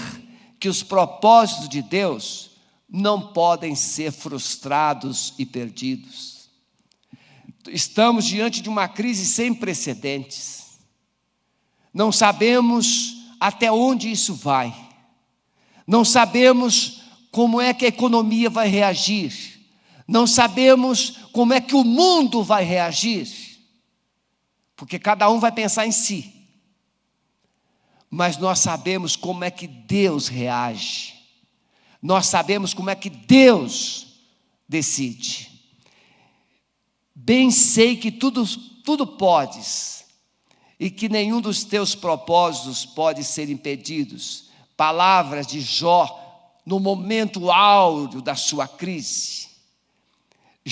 Speaker 1: que os propósitos de Deus não podem ser frustrados e perdidos. Estamos diante de uma crise sem precedentes. Não sabemos até onde isso vai. Não sabemos como é que a economia vai reagir. Não sabemos como é que o mundo vai reagir. Porque cada um vai pensar em si. Mas nós sabemos como é que Deus reage. Nós sabemos como é que Deus decide. Bem sei que tudo podes, e que nenhum dos teus propósitos pode ser impedidos. Palavras de Jó no momento áureo da sua crise.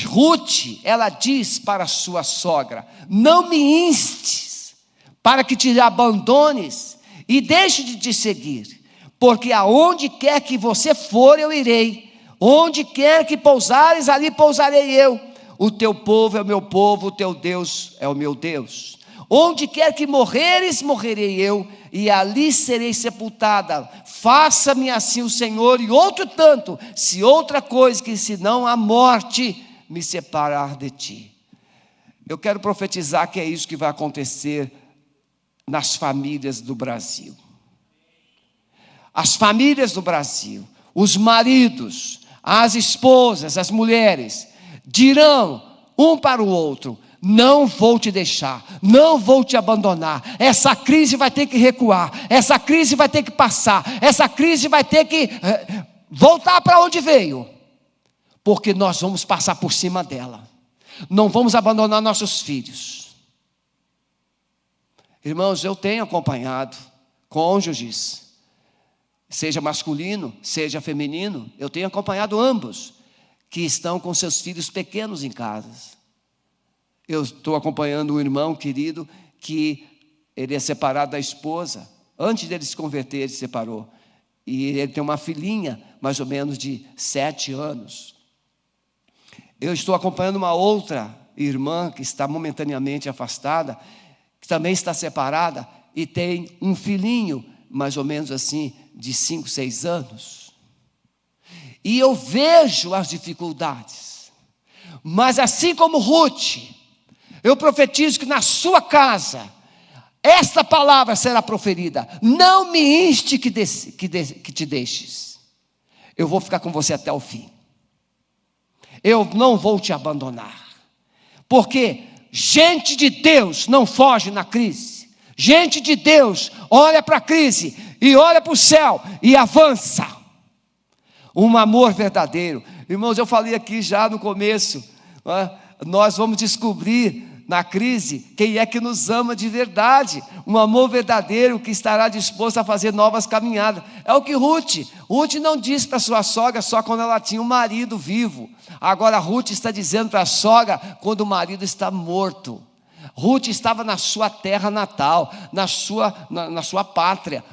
Speaker 1: Ruth, ela diz para sua sogra: não me instes para que te abandones e deixe de te seguir, porque aonde quer que você for, eu irei. Onde quer que pousares, ali pousarei eu. O teu povo é o meu povo, o teu Deus é o meu Deus. Onde quer que morreres, morrerei eu, e ali serei sepultada. Faça-me assim o Senhor, e outro tanto, se outra coisa que senão a morte me separar de ti. Eu quero profetizar que é isso que vai acontecer nas famílias do Brasil. As famílias do Brasil, os maridos, as esposas, as mulheres, dirão um para o outro: não vou te deixar, não vou te abandonar. Essa crise vai ter que recuar, essa crise vai ter que passar, essa crise vai ter que voltar para onde veio, porque nós vamos passar por cima dela. Não vamos abandonar nossos filhos. Irmãos, eu tenho acompanhado cônjuges, seja masculino, seja feminino, eu tenho acompanhado ambos, que estão com seus filhos pequenos em casa. Eu estou acompanhando um irmão querido, que ele é separado da esposa, antes dele se converter ele se separou, e ele tem uma filhinha, mais ou menos de 7 anos. Eu estou acompanhando uma outra irmã, que está momentaneamente afastada, que também está separada, e tem um filhinho, mais ou menos assim, de 5, 6 anos. E eu vejo as dificuldades, mas assim como Ruth, eu profetizo que na sua casa, esta palavra será proferida: não me inste que te deixes, eu vou ficar com você até o fim, eu não vou te abandonar, porque gente de Deus não foge na crise, gente de Deus olha para a crise, e olha para o céu, e avança. Um amor verdadeiro. Irmãos, eu falei aqui já no começo, nós vamos descobrir na crise quem é que nos ama de verdade. Um amor verdadeiro que estará disposto a fazer novas caminhadas. É o que Ruth não disse para sua sogra só quando ela tinha um marido vivo. Agora Ruth está dizendo para a sogra quando o marido está morto. Ruth estava na sua terra natal, na sua pátria.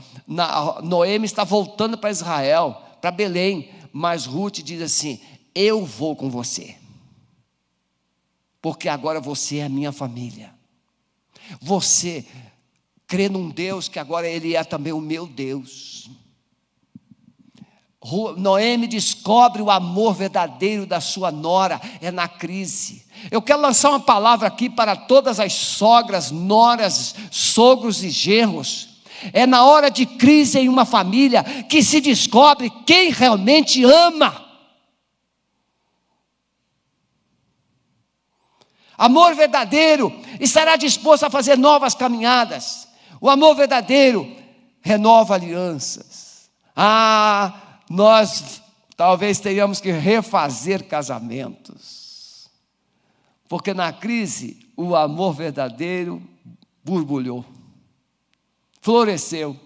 Speaker 1: Noemi está voltando para Israel, para Belém, mas Ruth diz assim: eu vou com você, porque agora você é a minha família. Você crê num Deus que agora Ele é também o meu Deus. Noemi descobre o amor verdadeiro da sua nora, é na crise. Eu quero lançar uma palavra aqui para todas as sogras, noras, sogros e genros. É na hora de crise em uma família que se descobre quem realmente ama. Amor verdadeiro estará disposto a fazer novas caminhadas. O amor verdadeiro renova alianças. Nós talvez tenhamos que refazer casamentos, porque na crise o amor verdadeiro borbulhou, floresceu.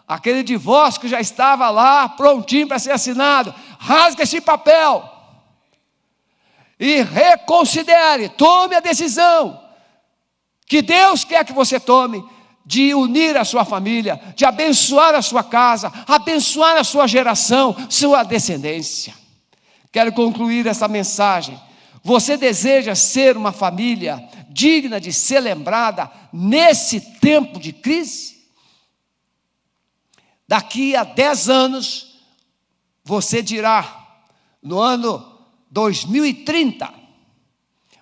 Speaker 1: Aquele divórcio que já estava lá prontinho para ser assinado, rasga esse papel e reconsidere, tome a decisão que Deus quer que você tome, de unir a sua família, de abençoar a sua casa, abençoar a sua geração, sua descendência. Quero concluir essa mensagem. Você deseja ser uma família digna de ser lembrada nesse tempo de crise? Daqui a 10 anos, você dirá, no ano 2030,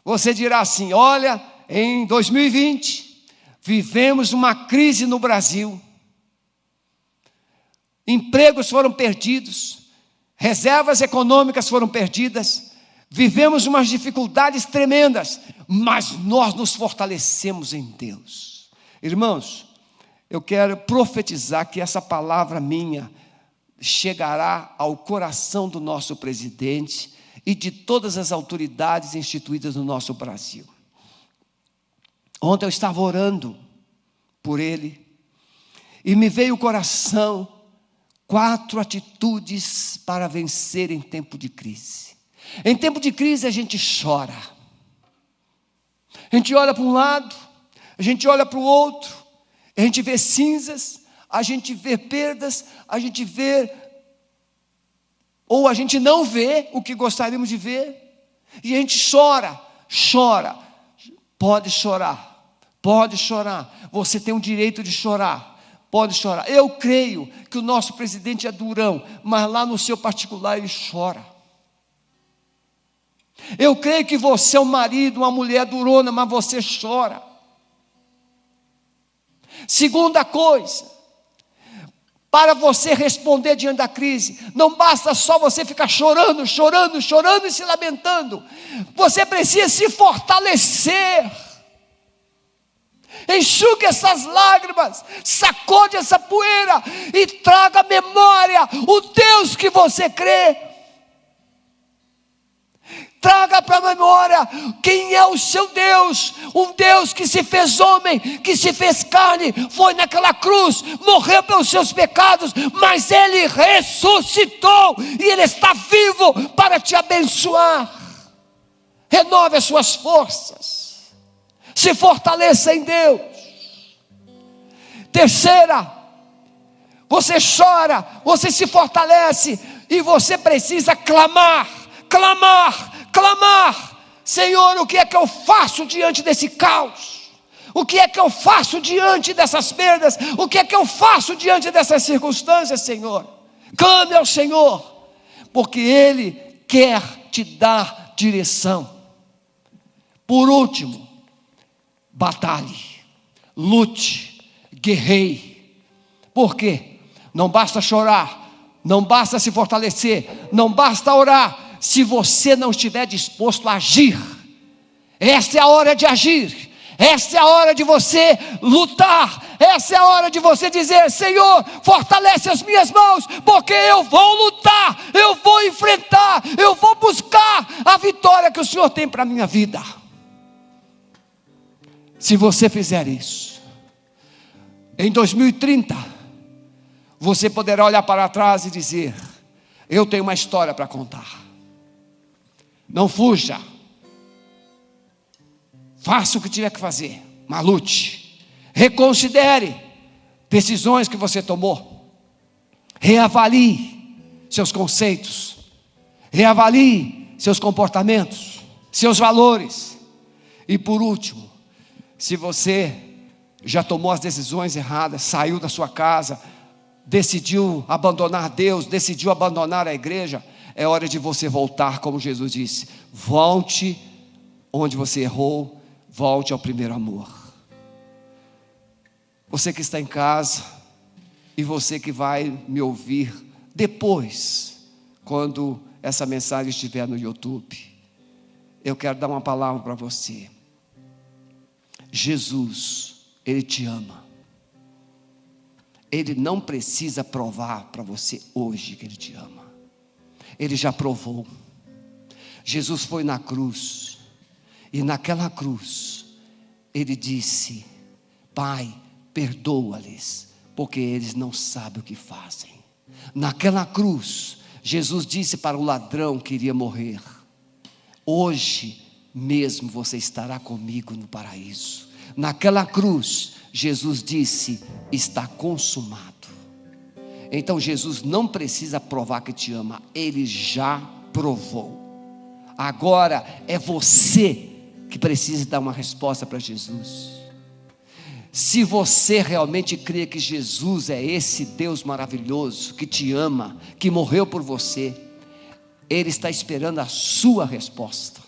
Speaker 1: você dirá assim: olha, em 2020, vivemos uma crise no Brasil, empregos foram perdidos, reservas econômicas foram perdidas, vivemos umas dificuldades tremendas, mas nós nos fortalecemos em Deus. Irmãos, eu quero profetizar que essa palavra minha chegará ao coração do nosso presidente e de todas as autoridades instituídas no nosso Brasil. Ontem eu estava orando por ele, e me veio o coração 4 atitudes para vencer em tempo de crise. Em tempo de crise a gente chora, a gente olha para um lado, a gente olha para o outro, a gente vê cinzas, a gente vê perdas, a gente vê, ou a gente não vê o que gostaríamos de ver, e a gente chora. Pode chorar, você tem o direito de chorar, pode chorar. Eu creio que o nosso presidente é durão, mas lá no seu particular ele chora. Eu creio que você é um marido, uma mulher durona, mas você chora. Segunda coisa, para você responder diante da crise. Não basta só você ficar chorando e se lamentando. Você precisa se fortalecer. Enxugue essas lágrimas, sacode essa poeira e traga à memória o Deus que você crê. Traga para a memória quem é o seu Deus, um Deus que se fez homem, que se fez carne, foi naquela cruz, morreu pelos seus pecados, mas Ele ressuscitou e Ele está vivo para te abençoar. Renove as suas forças, se fortaleça em Deus. Terceira, você chora, você se fortalece e você precisa clamar. Senhor, o que é que eu faço diante desse caos? O que é que eu faço diante dessas perdas? O que é que eu faço diante dessas circunstâncias, Senhor? Clame ao Senhor, porque Ele quer te dar direção. Por último, batalhe, lute, guerreie. Por quê? Não basta chorar, não basta se fortalecer, não basta orar, se você não estiver disposto a agir. Esta é a hora de agir, esta é a hora de você lutar, essa é a hora de você dizer: Senhor, fortalece as minhas mãos, porque eu vou lutar, eu vou enfrentar, eu vou buscar a vitória que o Senhor tem para a minha vida. Se você fizer isso, em 2030, você poderá olhar para trás e dizer: eu tenho uma história para contar. Não fuja, faça o que tiver que fazer, mas lute, reconsidere decisões que você tomou, reavalie seus conceitos, reavalie seus comportamentos, seus valores. E por último, se você já tomou as decisões erradas, saiu da sua casa, decidiu abandonar Deus, decidiu abandonar a igreja, é hora de você voltar, como Jesus disse: volte onde você errou, volte ao primeiro amor. Você que está em casa e você que vai me ouvir depois, quando essa mensagem estiver no YouTube, eu quero dar uma palavra para você. Jesus, Ele te ama. Ele não precisa provar para você hoje que Ele te ama. Ele já provou. Jesus foi na cruz, e naquela cruz Ele disse: Pai, perdoa-lhes, porque eles não sabem o que fazem. Naquela cruz, Jesus disse para o ladrão que iria morrer: hoje mesmo você estará comigo no paraíso. Naquela cruz, Jesus disse: está consumado. Então Jesus não precisa provar que te ama, Ele já provou. Agora é você que precisa dar uma resposta para Jesus. Se você realmente crê que Jesus é esse Deus maravilhoso, que te ama, que morreu por você, Ele está esperando a sua resposta,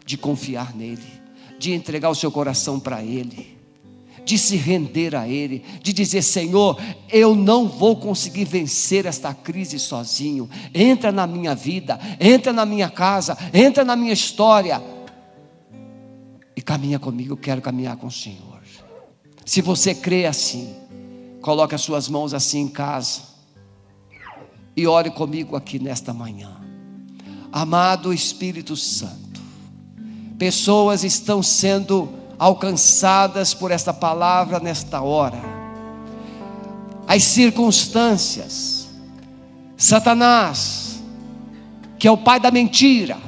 Speaker 1: de confiar nele, de entregar o seu coração para Ele, de se render a Ele, de dizer: Senhor, eu não vou conseguir vencer esta crise sozinho, entra na minha vida, entra na minha casa, entra na minha história, e caminha comigo, eu quero caminhar com o Senhor. Se você crê assim, coloque as suas mãos assim em casa, e ore comigo aqui nesta manhã. Amado Espírito Santo, pessoas estão sendo alcançadas por esta palavra nesta hora. As circunstâncias, Satanás, que é o pai da mentira,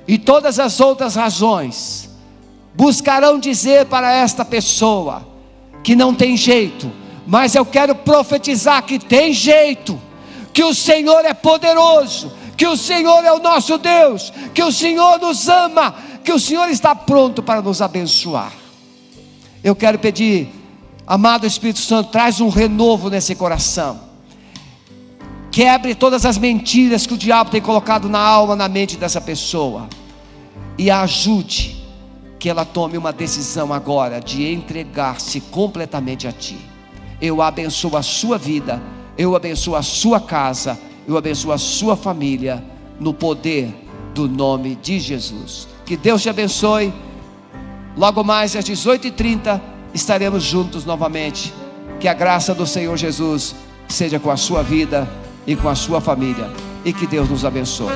Speaker 1: e todas as outras razões, buscarão dizer para esta pessoa que não tem jeito, mas eu quero profetizar que tem jeito, que o Senhor é poderoso, que o Senhor é o nosso Deus, que o Senhor nos ama, que o Senhor está pronto para nos abençoar. Eu quero pedir, amado Espírito Santo, traz um renovo nesse coração, quebre todas as mentiras que o diabo tem colocado na alma, na mente dessa pessoa, e a ajude que ela tome uma decisão agora de entregar-se completamente a Ti. Eu abençoo a sua vida, Eu abençoo a sua casa, eu abençoo a sua família, no poder do nome de Jesus. Que Deus te abençoe. Logo mais às 18h30 estaremos juntos novamente. Que a graça do Senhor Jesus seja com a sua vida e com a sua família, e que Deus nos abençoe.